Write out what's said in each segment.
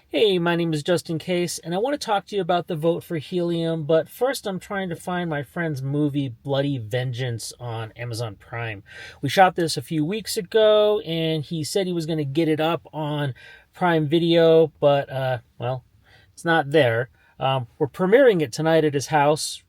Hey, my name is Justin Case, and I want to talk to you about the vote for Helium, but first I'm trying to find my friend's movie Bloody Vengeance on Amazon Prime. We shot this a few weeks ago, and he said he was going to get it up on Prime Video, but, well, it's not there. We're premiering it tonight at his house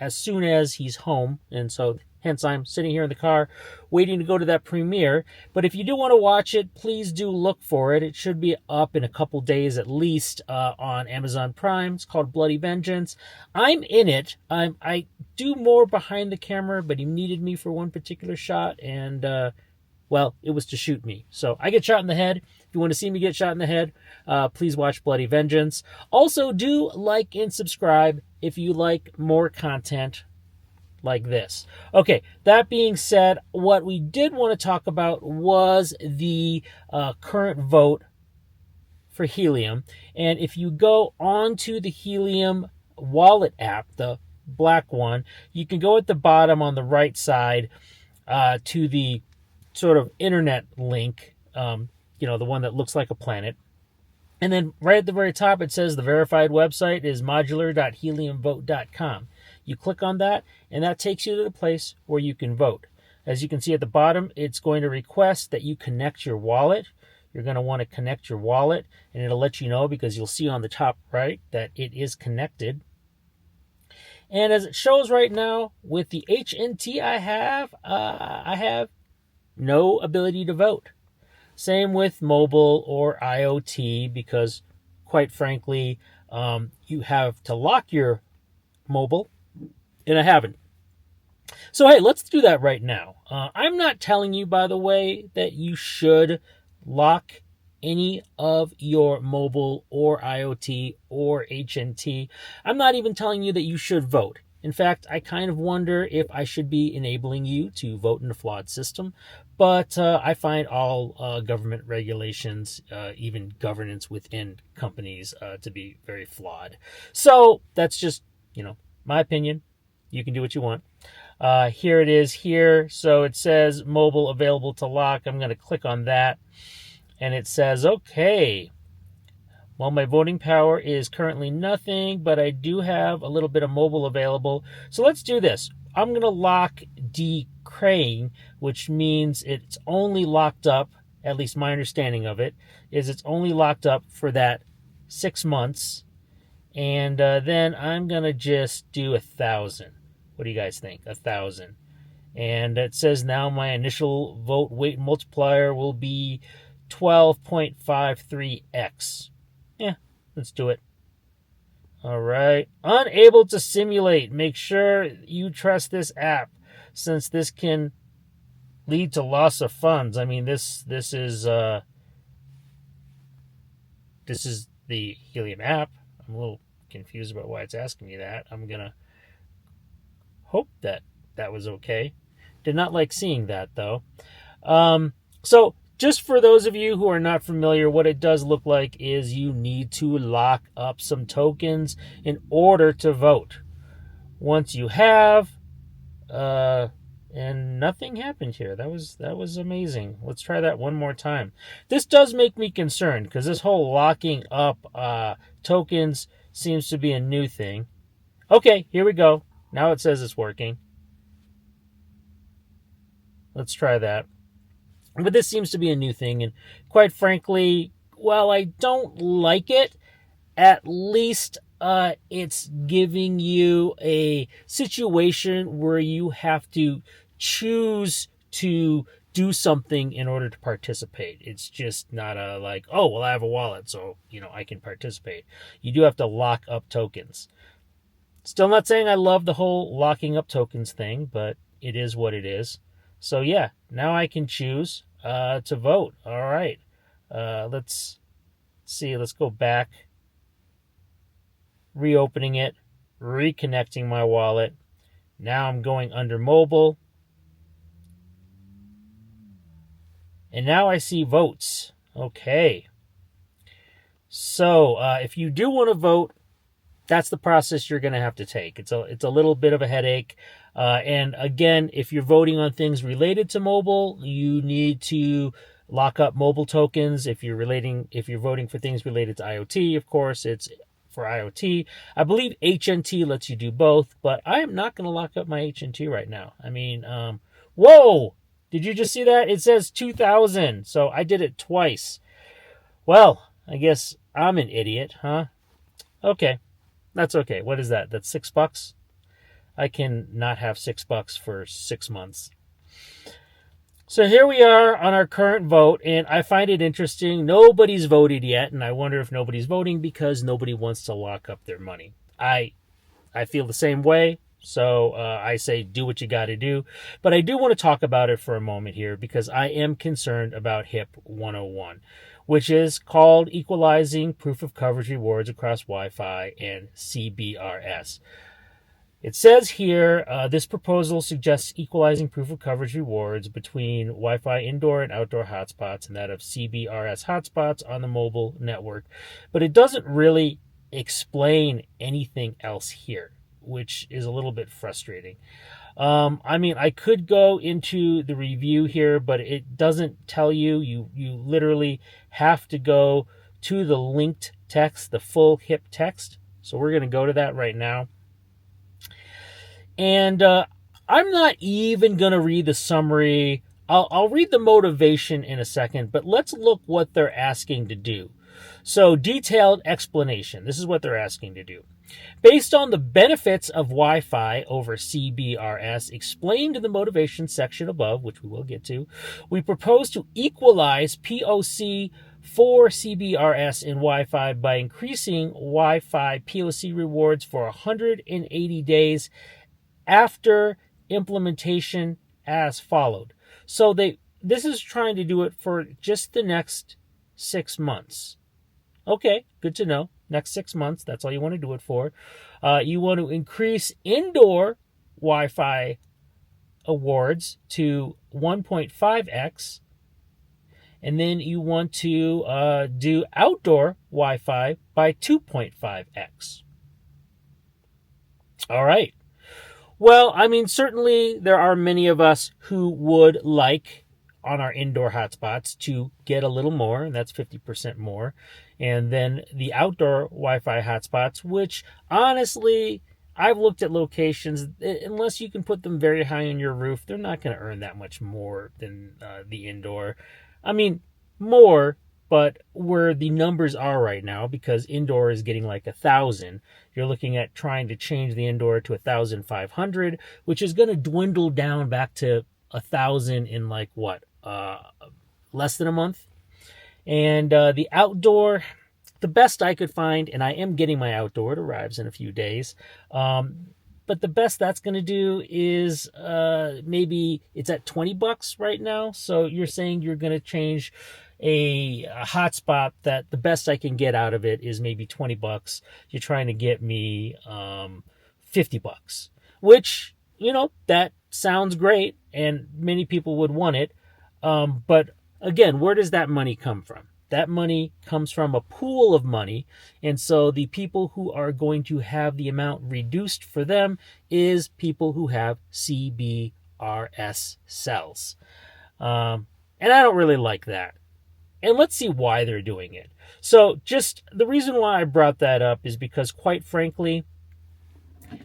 as soon as he's home, and so hence I'm sitting here in the car waiting to go to that premiere. But if you do want to watch it, please do look for it. It should be up in a couple days at least on Amazon Prime. It's called Bloody Vengeance. I'm in it. I do more behind the camera, but he needed me for one particular shot, and well, it was to shoot me. So I get shot in the head. If you want to see me get shot in the head, please watch Bloody Vengeance. Also, do like and subscribe if you like more content like this. Okay, that being said, what we did want to talk about was the current vote for Helium. And if you go onto the Helium wallet app, the black one, you can go at the bottom on the right side to the sort of internet link, the one that looks like a planet. And then right at the very top, it says the verified website is modular.heliumvote.com. You click on that, and that takes you to the place where you can vote. As you can see at the bottom, it's going to request that you connect your wallet. You're going to want to connect your wallet, and it'll let you know because you'll see on the top right that it is connected. And as it shows right now, with the HNT I have no ability to vote. Same with mobile or IoT because, quite frankly, you have to lock your mobile, and I haven't. So, hey, let's do that right now. I'm not telling you, by the way, that you should lock any of your mobile or IoT or HNT. I'm not even telling you that you should vote. In fact, I kind of wonder if I should be enabling you to vote in a flawed system. But I find all government regulations, even governance within companies, to be very flawed. So that's just, my opinion. You can do what you want. Here it is here. So it says mobile available to lock. I'm going to click on that. And it says, okay, well, my voting power is currently nothing, but I do have a little bit of mobile available. So let's do this. I'm going to lock decraying, which means it's only locked up, at least my understanding of it, is it's only locked up for that 6 months. And then I'm going to just do 1,000. What do you guys think? 1,000. And it says now my initial vote weight multiplier will be 12.53x. Yeah, let's do it. All right. Unable to simulate. Make sure you trust this app since this can lead to loss of funds. I mean, this is the Helium app. I'm a little confused about why it's asking me that. I'm going to hope that was okay. Did not like seeing that, though. So just for those of you who are not familiar, what it does look like is you need to lock up some tokens in order to vote. Once you have, and nothing happened here. That was amazing. Let's try that one more time. This does make me concerned because this whole locking up tokens seems to be a new thing. Okay, here we go. Now it says it's working. Let's try that. But this seems to be a new thing, and quite frankly, while I don't like it, at least it's giving you a situation where you have to choose to do something in order to participate. It's just not a like, oh, well, I have a wallet, so, I can participate. You do have to lock up tokens. Still not saying I love the whole locking up tokens thing, but it is what it is. So yeah, now I can choose to vote. All right. Let's see. Let's go back. Reopening it. Reconnecting my wallet. Now I'm going under mobile. And now I see votes. Okay. So if you do want to vote, that's the process you're going to have to take. It's a little bit of a headache. And again, if you're voting on things related to mobile, you need to lock up mobile tokens. If you're voting for things related to IoT, of course, it's for IoT. I believe HNT lets you do both, but I am not going to lock up my HNT right now. I mean, whoa! Did you just see that? It says 2,000, so I did it twice. Well, I guess I'm an idiot, huh? Okay, that's okay. What is that? That's $6? I can not have $6 for 6 months. So here we are on our current vote, and I find it interesting. Nobody's voted yet, and I wonder if nobody's voting because nobody wants to lock up their money. I feel the same way, so I say do what you got to do. But I do want to talk about it for a moment here because I am concerned about HIP 101, which is called Equalizing Proof of Coverage Rewards Across Wi-Fi and CBRS. It says here, this proposal suggests equalizing proof of coverage rewards between Wi-Fi indoor and outdoor hotspots and that of CBRS hotspots on the mobile network. But it doesn't really explain anything else here, which is a little bit frustrating. I mean, I could go into the review here, but it doesn't tell you. You literally have to go to the linked text, the full HIP text. So we're going to go to that right now. And I'm not even going to read the summary. I'll read the motivation in a second, but let's look what they're asking to do. So, detailed explanation. This is what they're asking to do. Based on the benefits of Wi-Fi over CBRS explained in the motivation section above, which we will get to, we propose to equalize POC for CBRS and Wi-Fi by increasing Wi-Fi POC rewards for 180 days after implementation as followed. So this is trying to do it for just the next 6 months. Okay, good to know. Next 6 months, that's all you want to do it for. You want to increase indoor Wi-Fi awards to 1.5x, and then you want to do outdoor Wi-Fi by 2.5x. All right. Well, I mean, certainly there are many of us who would like on our indoor hotspots to get a little more, and that's 50% more. And then the outdoor Wi-Fi hotspots, which honestly, I've looked at locations, unless you can put them very high on your roof, they're not going to earn that much more than the indoor. I mean, more, but where the numbers are right now, because indoor is getting like 1,000, you're looking at trying to change the indoor to 1,500, which is going to dwindle down back to 1,000 in like what, less than a month. And the outdoor, the best I could find, and I am getting my outdoor, it arrives in a few days. But the best that's going to do is maybe it's at $20 right now. So you're saying you're going to change a hotspot that the best I can get out of it is maybe $20. You're trying to get me $50, which, that sounds great and many people would want it. But again, where does that money come from? That money comes from a pool of money. And so the people who are going to have the amount reduced for them is people who have CBRS cells. And I don't really like that. And let's see why they're doing it. So just the reason why I brought that up is because, quite frankly,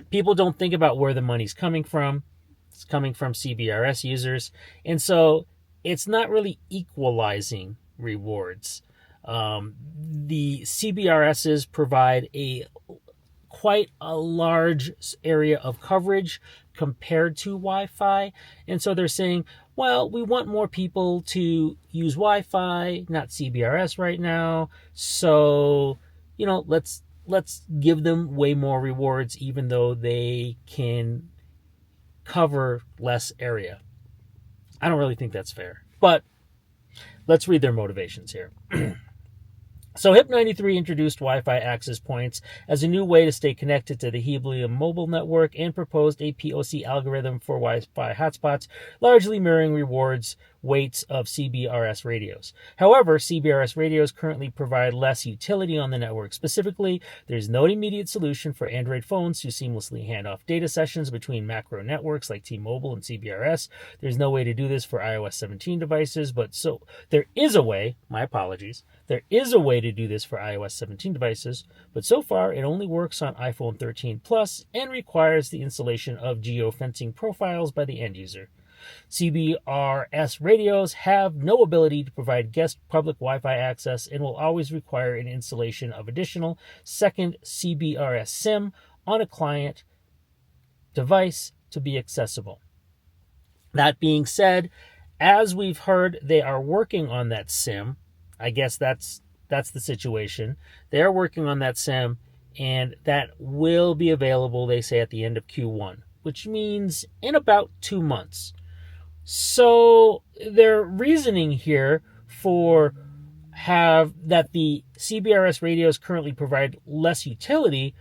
people don't think about where the money's coming from. It's coming from CBRS users. And so it's not really equalizing rewards. The CBRSs provide quite a large area of coverage compared to Wi-Fi. And so they're saying, well, we want more people to use Wi-Fi, not CBRS right now. So, let's give them way more rewards, even though they can cover less area. I don't really think that's fair. But let's read their motivations here. So HIP 93 introduced Wi-Fi access points as a new way to stay connected to the Helium mobile network and proposed a POC algorithm for Wi-Fi hotspots, largely mirroring rewards weights of CBRS radios. However, CBRS radios currently provide less utility on the network. Specifically, there's no immediate solution for Android phones to seamlessly hand off data sessions between macro networks like T-Mobile and CBRS. There's no way to do this for iOS 17 devices, but so there is a way, my apologies, there is a way to do this for iOS 17 devices, but so far it only works on iPhone 13 Plus and requires the installation of geofencing profiles by the end user. CBRS radios have no ability to provide guest public Wi-Fi access and will always require an installation of additional second CBRS SIM on a client device to be accessible. That being said, as we've heard, they are working on that SIM. I guess that's the situation. They are working on that SIM, and that will be available, they say, at the end of Q1, which means in about 2 months. So their reasoning here for that the CBRS radios currently provide less utility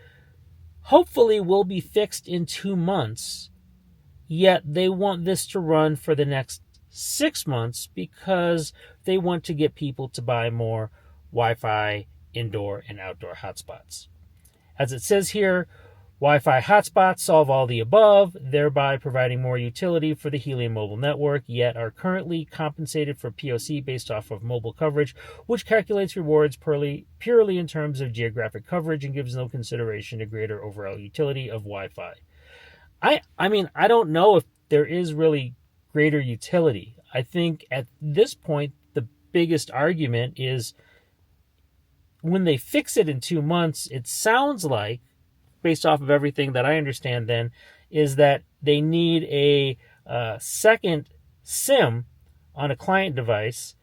hopefully will be fixed in 2 months, yet they want this to run for the next 6 months because they want to get people to buy more Wi-Fi indoor and outdoor hotspots. As it says here, Wi-Fi hotspots solve all the above, thereby providing more utility for the Helium mobile network, yet are currently compensated for POC based off of mobile coverage, which calculates rewards purely in terms of geographic coverage and gives no consideration to greater overall utility of Wi-Fi. I mean, I don't know if there is really greater utility. I think at this point, the biggest argument is when they fix it in 2 months, it sounds like, based off of everything that I understand then, is that they need a second SIM on a client device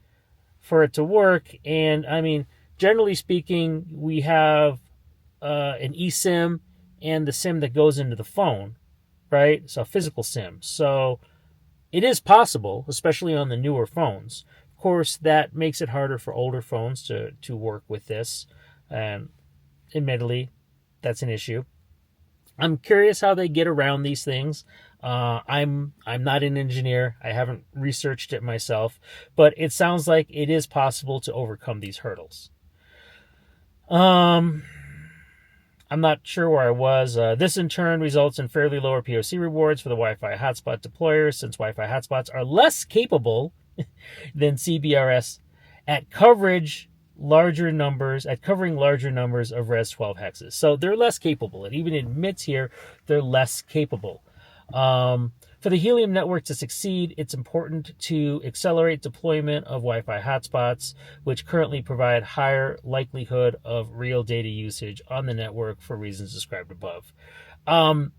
for it to work. And I mean, generally speaking, we have an eSIM and the SIM that goes into the phone, right? So a physical SIM. So it is possible, especially on the newer phones. Of course, that makes it harder for older phones to work with this. And admittedly, that's an issue. I'm curious how they get around these things. I'm not an engineer. I haven't researched it myself, but it sounds like it is possible to overcome these hurdles. I'm not sure where I was. This in turn results in fairly lower POC rewards for the Wi-Fi hotspot deployers, since Wi-Fi hotspots are less capable than CBRS at covering larger numbers of Res 12 hexes. So they're less capable. It even admits here they're less capable. For the Helium network to succeed, it's important to accelerate deployment of Wi-Fi hotspots, which currently provide higher likelihood of real data usage on the network for reasons described above.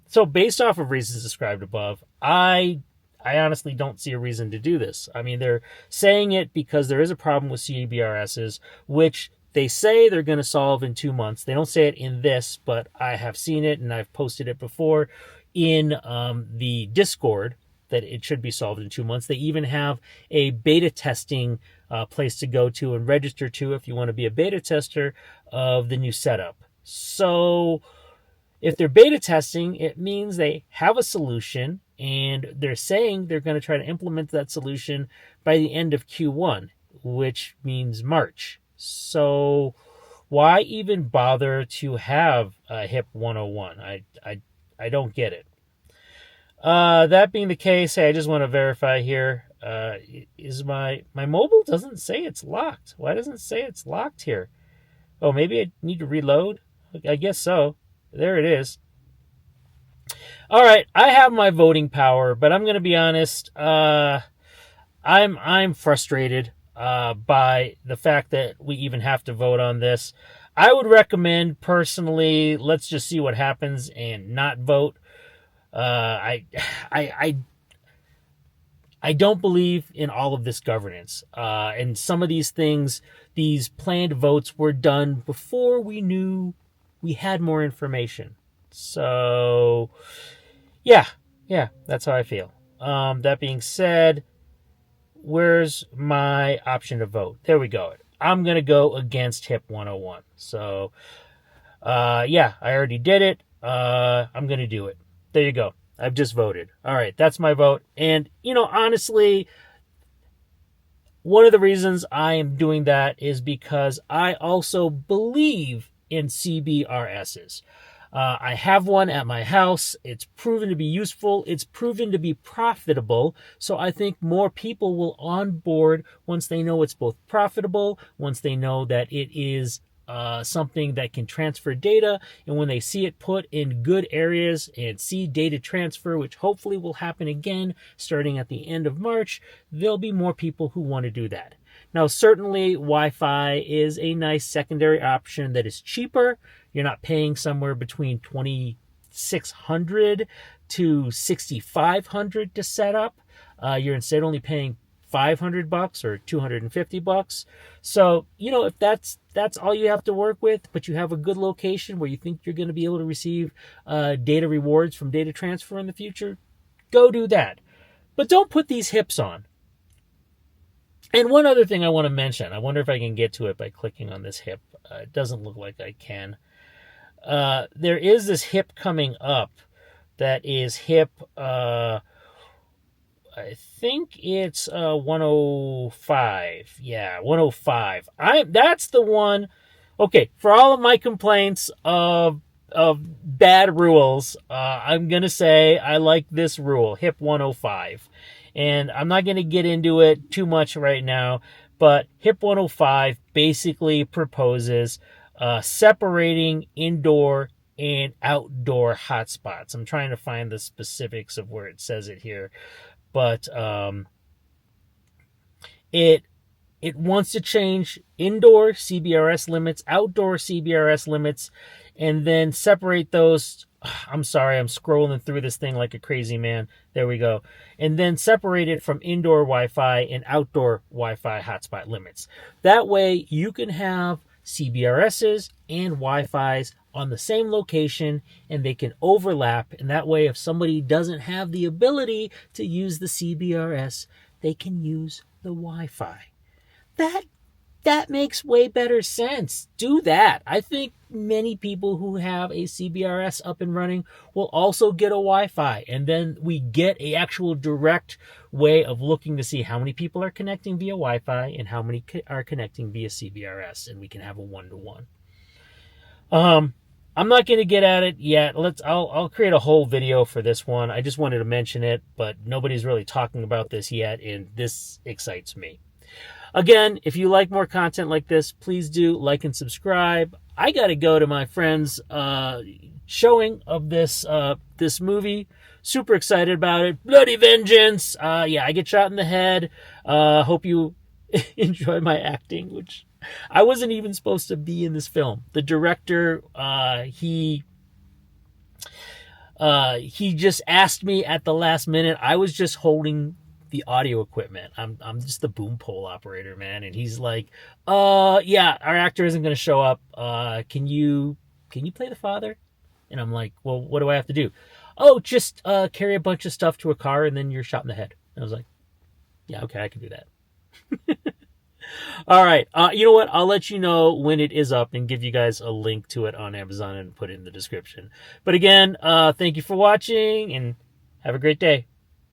So based off of reasons described above, I honestly don't see a reason to do this. I mean, they're saying it because there is a problem with CBRSs, which they say they're going to solve in 2 months. They don't say it in this, but I have seen it and I've posted it before in the Discord that it should be solved in 2 months. They even have a beta testing place to go to and register to if you want to be a beta tester of the new setup. So if they're beta testing, it means they have a solution, and they're saying they're going to try to implement that solution by the end of Q1, which means March. So why even bother to have a HIP 101? I don't get it. That being the case, hey, I just want to verify here. Is my mobile doesn't say it's locked. Why doesn't it say it's locked here? Oh, maybe I need to reload? I guess so. There it is. All right, I have my voting power, but I'm going to be honest. I'm frustrated by the fact that we even have to vote on this. I would recommend personally, let's just see what happens and not vote. I don't believe in all of this governance. And some of these things, these planned votes were done before we knew we had more information. So, yeah, that's how I feel. That being said, where's my option to vote? There we go. I'm going to go against HIP 101. So, I already did it. I'm going to do it. There you go. I've just voted. All right, that's my vote. And, honestly, one of the reasons I am doing that is because I also believe in CBRSs. I have one at my house. It's proven to be useful. It's proven to be profitable. So I think more people will onboard once they know it's both profitable, once they know that it is something that can transfer data, and when they see it put in good areas and see data transfer, which hopefully will happen again starting at the end of March, there'll be more people who want to do that. Now, certainly Wi-Fi is a nice secondary option that is cheaper. You're not paying somewhere between $2,600 to $6,500 to set up. You're instead only paying $500 or $250. So, if that's all you have to work with, but you have a good location where you think you're going to be able to receive data rewards from data transfer in the future, go do that. But don't put these hips on. And one other thing I want to mention, I wonder if I can get to it by clicking on this hip. It doesn't look like I can. There is this hip coming up that is hip, I think it's 105. Yeah, 105. That's the one. Okay, for all of my complaints of bad rules, I'm going to say I like this rule, hip 105. And I'm not going to get into it too much right now, but HIP 105 basically proposes separating indoor and outdoor hotspots. I'm trying to find the specifics of where it says it here, but it wants to change indoor CBRS limits, outdoor CBRS limits, and then separate those. I'm sorry, I'm scrolling through this thing like a crazy man. There we go. And then separate it from indoor Wi-Fi and outdoor Wi-Fi hotspot limits. That way you can have CBRSs and Wi-Fis on the same location and they can overlap. And that way, if somebody doesn't have the ability to use the CBRS, they can use the Wi-Fi. That makes way better sense. Do that. I think many people who have a CBRS up and running will also get a Wi-Fi. And then we get an actual direct way of looking to see how many people are connecting via Wi-Fi and how many are connecting via CBRS. And we can have a one-to-one. I'm not going to get at it yet. I'll create a whole video for this one. I just wanted to mention it, but nobody's really talking about this yet, and this excites me. Again, if you like more content like this, please do like and subscribe. I got to go to my friend's showing of this movie. Super excited about it. Bloody vengeance. I get shot in the head. Hope you enjoy my acting, which I wasn't even supposed to be in this film. The director, he just asked me at the last minute. I was just holding the audio equipment. I'm just the boom pole operator, man. And he's like, our actor isn't going to show up. Can you play the father? And I'm like, well, what do I have to do? Oh, just carry a bunch of stuff to a car and then you're shot in the head. And I was like, yeah, okay, I can do that. All right. You know what? I'll let you know when it is up and give you guys a link to it on Amazon and put it in the description. But again, thank you for watching and have a great day.